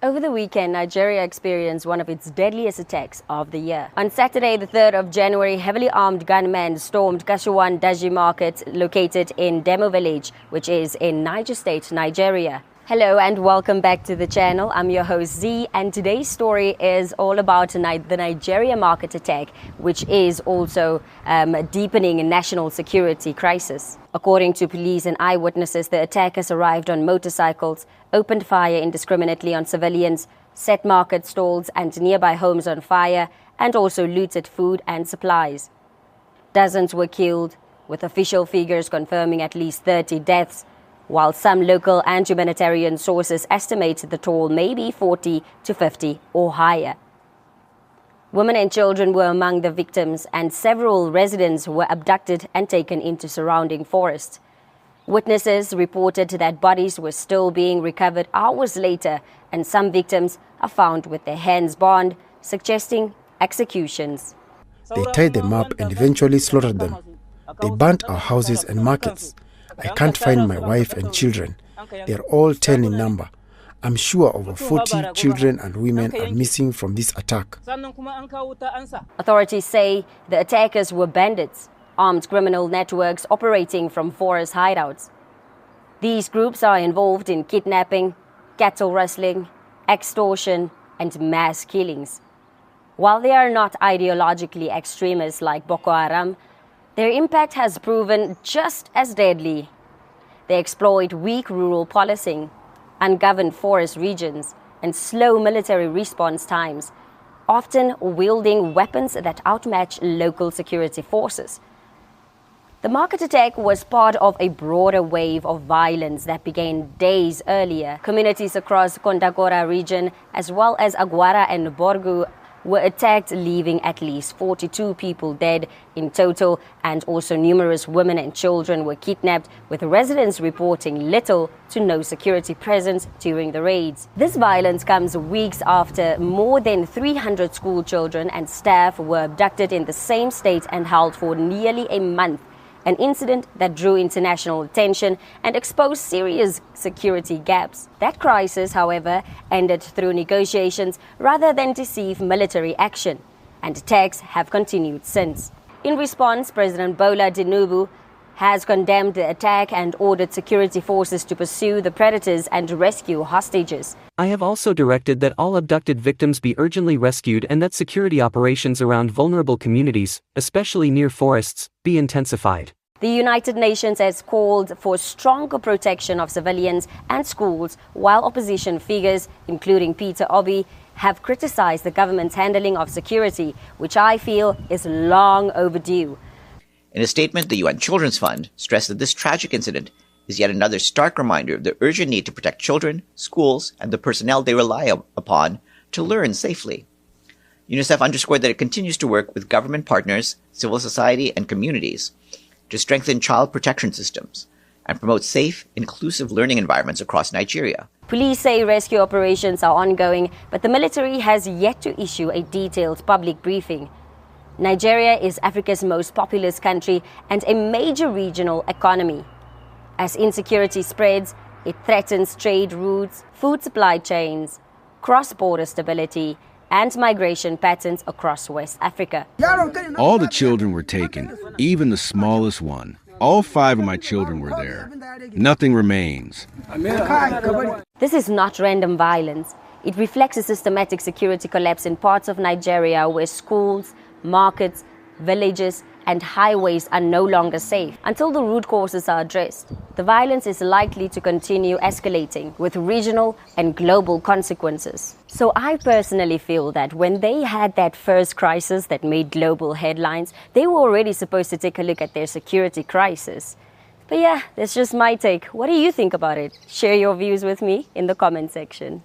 Over the weekend, Nigeria experienced one of its deadliest attacks of the year. On Saturday, the 3rd of January, heavily armed gunmen stormed Kasuwan Daji Market, located in Demo Village, which is in Niger State, Nigeria. Hello and welcome back to the channel. I'm your host Z, and today's story is all about the Nigeria market attack, which is also deepening a national security crisis. According to police and eyewitnesses, the attackers arrived on motorcycles, opened fire indiscriminately on civilians, set market stalls and nearby homes on fire, and also looted food and supplies. Dozens were killed, with official figures confirming at least 30 deaths, while some local and humanitarian sources estimate the toll may be 40 to 50 or higher. Women and children were among the victims, and several residents were abducted and taken into surrounding forests. Witnesses reported that bodies were still being recovered hours later, and some victims are found with their hands bound, suggesting executions. They tied them up and eventually slaughtered them. They burnt our houses and markets. I can't find my wife and children. They are all 10 in number. I'm sure over 40 children and women are missing from this attack. Authorities say the attackers were bandits, armed criminal networks operating from forest hideouts. These groups are involved in kidnapping, cattle rustling, extortion, and mass killings. While they are not ideologically extremists like Boko Haram, their impact has proven just as deadly. They exploit weak rural policing, ungoverned forest regions, and slow military response times, often wielding weapons that outmatch local security forces. The market attack was part of a broader wave of violence that began days earlier. Communities across Kontagora region, as well as Agwara and Borgu, were attacked, leaving at least 42 people dead in total, and also numerous women and children were kidnapped, with residents reporting little to no security presence during the raids. This violence comes weeks after more than 300 school children and staff were abducted in the same state and held for nearly a month, an incident that drew international attention and exposed serious security gaps. That crisis, however, ended through negotiations rather than decisive military action, and attacks have continued since. In response, President Bola Tinubu has condemned the attack and ordered security forces to pursue the predators and rescue hostages. I have also directed that all abducted victims be urgently rescued and that security operations around vulnerable communities, especially near forests, be intensified. The United Nations has called for stronger protection of civilians and schools, while opposition figures, including Peter Obi, have criticized the government's handling of security, which I feel is long overdue. In a statement, the UN Children's Fund stressed that this tragic incident is yet another stark reminder of the urgent need to protect children, schools, and the personnel they rely upon to learn safely. UNICEF underscored that it continues to work with government partners, civil society, and communities to strengthen child protection systems and promote safe, inclusive learning environments across Nigeria. Police say rescue operations are ongoing, but the military has yet to issue a detailed public briefing. Nigeria is Africa's most populous country and a major regional economy. As insecurity spreads, it threatens trade routes, food supply chains, cross-border stability, and migration patterns across West Africa. All the children were taken, even the smallest one. All 5 of my children were there. Nothing remains. This is not random violence. It reflects a systematic security collapse in parts of Nigeria where schools, markets, villages, and highways are no longer safe. Until the root causes are addressed, the violence is likely to continue escalating with regional and global consequences. So I personally feel that when they had that first crisis that made global headlines, they were already supposed to take a look at their security crisis. But yeah, that's just my take. What do you think about it? Share your views with me in the comment section.